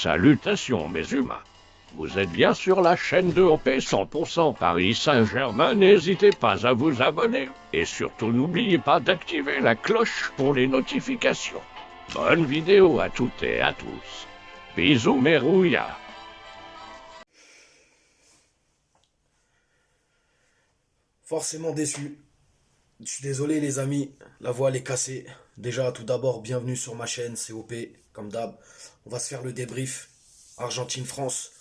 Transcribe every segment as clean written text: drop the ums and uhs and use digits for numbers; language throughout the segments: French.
Salutations mes humains. Vous êtes bien sur la chaîne de OP 100% Paris Saint-Germain, n'hésitez pas à vous abonner. Et surtout n'oubliez pas d'activer la cloche pour les notifications. Bonne vidéo à toutes et à tous. Bisous mes rouillards. Forcément déçu. Je suis désolé les amis, la voix est cassée. Déjà tout d'abord, bienvenue sur ma chaîne, c'est OP, comme d'hab. On va se faire le débrief. Argentine-France.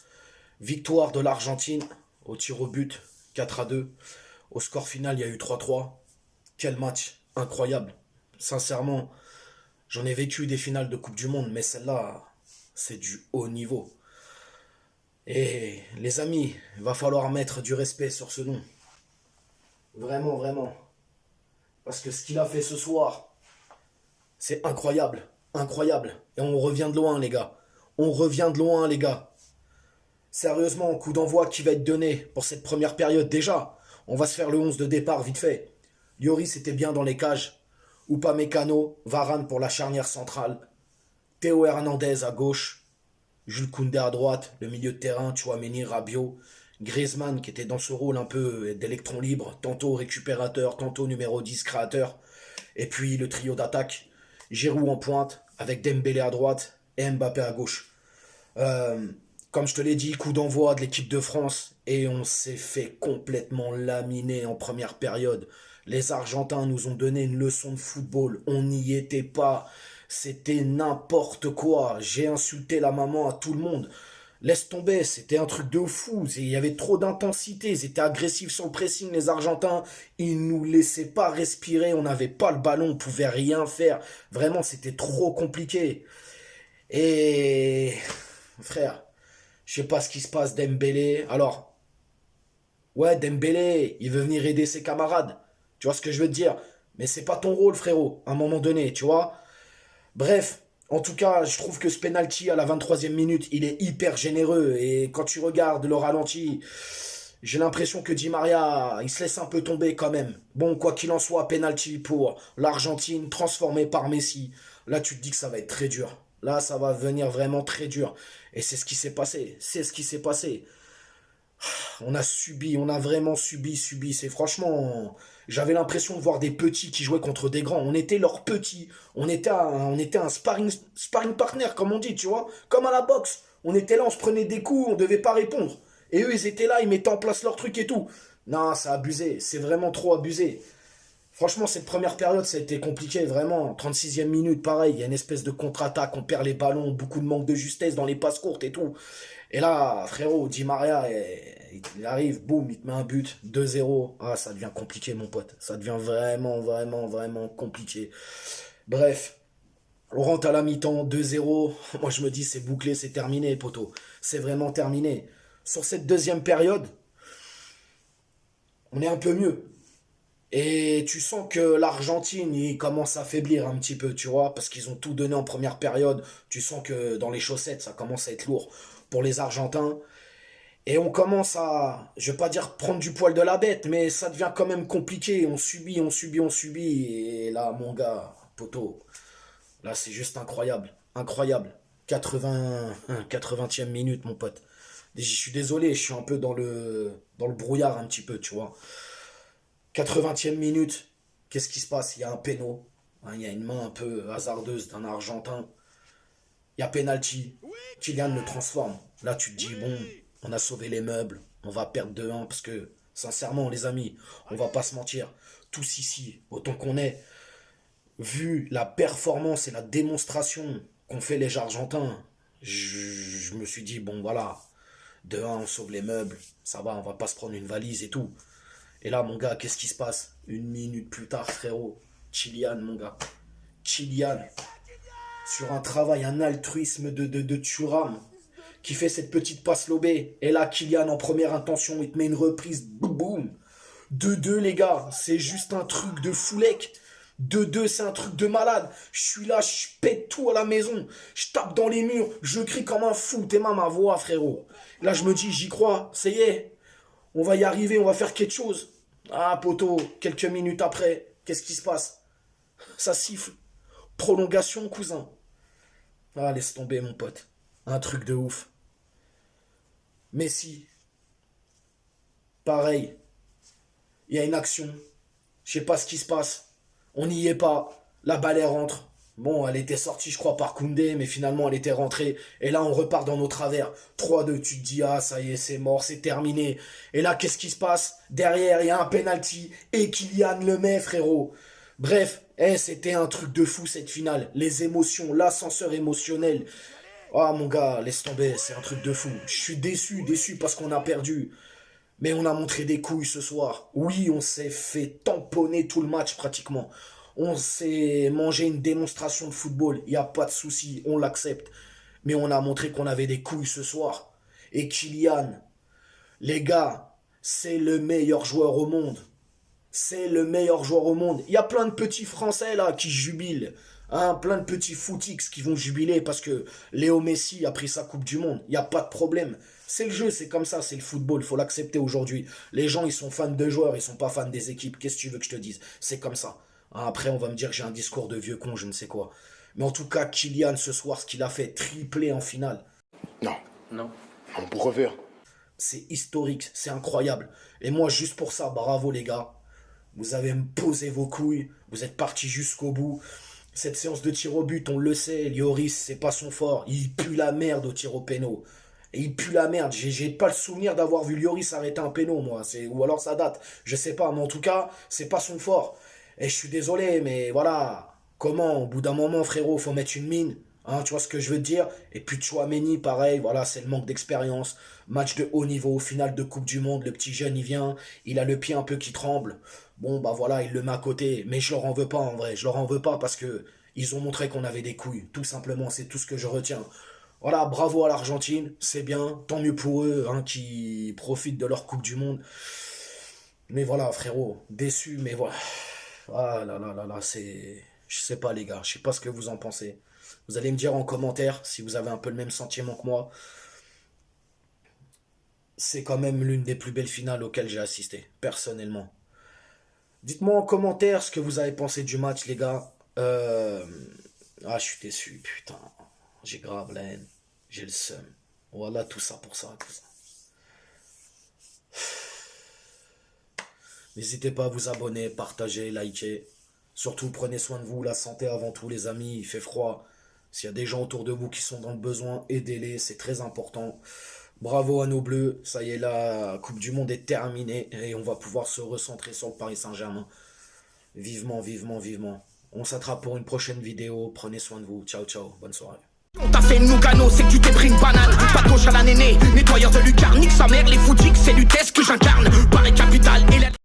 Victoire de l'Argentine au tir au but, 4-2. Au score final, il y a eu 3-3. Quel match incroyable. Sincèrement, j'en ai vécu des finales de Coupe du Monde, mais celle-là, c'est du haut niveau. Et les amis, il va falloir mettre du respect sur ce nom. Vraiment, vraiment. Parce que ce qu'il a fait ce soir, c'est incroyable. Incroyable. Et on revient de loin, les gars. On revient de loin, les gars. Sérieusement, coup d'envoi qui va être donné pour cette première période. Déjà, on va se faire le 11 de départ vite fait. Lloris était bien dans les cages. Upamecano, Varane pour la charnière centrale. Théo Hernandez à gauche. Jules Koundé à droite. Le milieu de terrain, Tchouaméni, Rabiot. Griezmann qui était dans ce rôle un peu d'électron libre, tantôt récupérateur, tantôt numéro 10 créateur. Et puis le trio d'attaque, Giroud en pointe, avec Dembélé à droite et Mbappé à gauche. Comme je te l'ai dit, coup d'envoi de l'équipe de France et on s'est fait complètement laminer en première période. Les Argentins nous ont donné une leçon de football, on n'y était pas, c'était n'importe quoi. J'ai insulté la maman à tout le monde. Laisse tomber, c'était un truc de fou. Il y avait trop d'intensité. Ils étaient agressifs sur le pressing, les Argentins. Ils nous laissaient pas respirer. On n'avait pas le ballon, on pouvait rien faire. Vraiment, c'était trop compliqué. Et frère, je sais pas ce qui se passe, Dembélé. Alors, ouais, Dembélé, il veut venir aider ses camarades. Tu vois ce que je veux te dire? Mais c'est pas ton rôle, frérot, à un moment donné, tu vois? Bref, en tout cas, je trouve que ce penalty à la 23e minute, il est hyper généreux. Et quand tu regardes le ralenti, j'ai l'impression que Di Maria, il se laisse un peu tomber quand même. Bon, quoi qu'il en soit, penalty pour l'Argentine, transformée par Messi. Là, tu te dis que ça va être très dur. Là, ça va venir vraiment très dur. Et c'est ce qui s'est passé. C'est ce qui s'est passé. On a subi, on a vraiment subi. C'est franchement, j'avais l'impression de voir des petits qui jouaient contre des grands. On était leurs petits. On était un sparring partner, comme on dit, tu vois. Comme à la boxe. On était là, on se prenait des coups, on devait pas répondre. Et eux, ils étaient là, ils mettaient en place leur truc et tout. Non, c'est abusé. C'est vraiment trop abusé. Franchement, cette première période, ça a été compliqué, vraiment. 36e minute, pareil, il y a une espèce de contre-attaque, on perd les ballons, beaucoup de manque de justesse dans les passes courtes et tout. Et là, frérot, Di Maria, il arrive, boum, il te met un but, 2-0. Ah, ça devient compliqué, mon pote. Ça devient vraiment, vraiment, vraiment compliqué. Bref, on rentre à la mi-temps, 2-0. Moi, je me dis, c'est bouclé, c'est terminé, poteau. C'est vraiment terminé. Sur cette deuxième période, on est un peu mieux. Et tu sens que l'Argentine, il commence à faiblir un petit peu, tu vois, parce qu'ils ont tout donné en première période. Tu sens que dans les chaussettes, ça commence à être lourd pour les Argentins. Et on commence à, je vais pas dire prendre du poil de la bête, mais ça devient quand même compliqué. On subit. Et là, mon gars, poteau, là, c'est juste incroyable. Incroyable. 80e minute, mon pote. Je suis désolé, je suis un peu dans le brouillard un petit peu, tu vois. 80e minute, qu'est-ce qui se passe? Il y a un péno, hein, il y a une main un peu hasardeuse d'un Argentin. Il y a penalty. Kylian le transforme. Là, tu te dis, bon, on a sauvé les meubles, on va perdre 2-1 parce que, sincèrement, les amis, on va pas se mentir. Tous ici, autant qu'on est, vu la performance et la démonstration qu'ont fait les Argentins, je me suis dit, bon, voilà, 2-1, on sauve les meubles, ça va, on va pas se prendre une valise et tout. Et là, mon gars, qu'est-ce qui se passe? Une minute plus tard, frérot. Kylian, mon gars. Kylian, sur un travail, un altruisme de Thuram, qui fait cette petite passe lobée. Et là, Kylian, en première intention, il te met une reprise. Boum, boum. 2-2, les gars. C'est juste un truc de foulec. 2-2, c'est un truc de malade. Je suis là, je pète tout à la maison. Je tape dans les murs. Je crie comme un fou. T'es ma voix, frérot. Là, je me dis, j'y crois. Ça y est. On va y arriver, on va faire quelque chose. Ah, poteau, quelques minutes après, qu'est-ce qui se passe? Ça siffle. Prolongation, cousin. Ah, laisse tomber, mon pote. Un truc de ouf. Messi, pareil. Il y a une action. Je sais pas ce qui se passe. On n'y est pas. La balle elle rentre. Bon, elle était sortie, je crois, par Koundé, mais finalement, elle était rentrée. Et là, on repart dans nos travers. 3-2, tu te dis, ah, ça y est, c'est mort, c'est terminé. Et là, qu'est-ce qui se passe? Derrière, il y a un penalty. Et Kylian le met, frérot. Bref, c'était un truc de fou, cette finale. Les émotions, l'ascenseur émotionnel. Ah, mon gars, laisse tomber, c'est un truc de fou. Je suis déçu parce qu'on a perdu. Mais on a montré des couilles ce soir. Oui, on s'est fait tamponner tout le match, pratiquement. On s'est mangé une démonstration de football, il n'y a pas de souci, on l'accepte. Mais on a montré qu'on avait des couilles ce soir. Et Kylian, les gars, c'est le meilleur joueur au monde. C'est le meilleur joueur au monde. Il y a plein de petits Français là qui jubilent. Hein, plein de petits footix qui vont jubiler parce que Léo Messi a pris sa Coupe du Monde. Il n'y a pas de problème. C'est le jeu, c'est comme ça, c'est le football, il faut l'accepter aujourd'hui. Les gens, ils sont fans de joueurs, ils sont pas fans des équipes. Qu'est-ce que tu veux que je te dise? C'est comme ça. Après, on va me dire que j'ai un discours de vieux con, je ne sais quoi. Mais en tout cas, Kylian, ce soir, ce qu'il a fait, triplé en finale. Non. Non. On peut refaire. C'est historique, c'est incroyable. Et moi, juste pour ça, bravo les gars. Vous avez posé vos couilles, vous êtes partis jusqu'au bout. Cette séance de tir au but, on le sait, Lloris, c'est pas son fort. Il pue la merde au tir au péno. Et il pue la merde. J'ai pas le souvenir d'avoir vu Lloris arrêter un péno, moi. Ou alors ça date. Je sais pas, mais en tout cas, c'est pas son fort. Et je suis désolé, mais voilà. Comment, au bout d'un moment, frérot, faut mettre une mine. Hein, tu vois ce que je veux te dire? Et puis Tchouaméni, pareil, voilà, c'est le manque d'expérience. Match de haut niveau, finale de Coupe du Monde, le petit jeune, il vient, il a le pied un peu qui tremble. Bon, bah voilà, il le met à côté. Mais je leur en veux pas, en vrai. Je leur en veux pas parce que ils ont montré qu'on avait des couilles. Tout simplement, c'est tout ce que je retiens. Voilà, bravo à l'Argentine, c'est bien. Tant mieux pour eux, hein, qui profitent de leur Coupe du Monde. Mais voilà, frérot, déçu, mais voilà. Ah là là là là, c'est... Je sais pas, les gars, je sais pas ce que vous en pensez. Vous allez me dire en commentaire si vous avez un peu le même sentiment que moi. C'est quand même l'une des plus belles finales auxquelles j'ai assisté, personnellement. Dites-moi en commentaire ce que vous avez pensé du match, les gars. Ah, je suis déçu, putain. J'ai grave la haine. J'ai le seum. Voilà, tout ça pour ça, tout ça. N'hésitez pas à vous abonner, partager, liker. Surtout, prenez soin de vous, la santé avant tout, les amis. Il fait froid. S'il y a des gens autour de vous qui sont dans le besoin, aidez-les, c'est très important. Bravo à nos Bleus, ça y est, la Coupe du Monde est terminée et on va pouvoir se recentrer sur le Paris Saint-Germain. Vivement, vivement, vivement. On s'attrape pour une prochaine vidéo, prenez soin de vous. Ciao, ciao, bonne soirée. On t'a fait une Lugano, c'est que tu t'es pris une banane. Pas de gauche à la néné, nettoyeur de lucarne, nique sa mère, les footix, c'est Lutèce que j'incarne.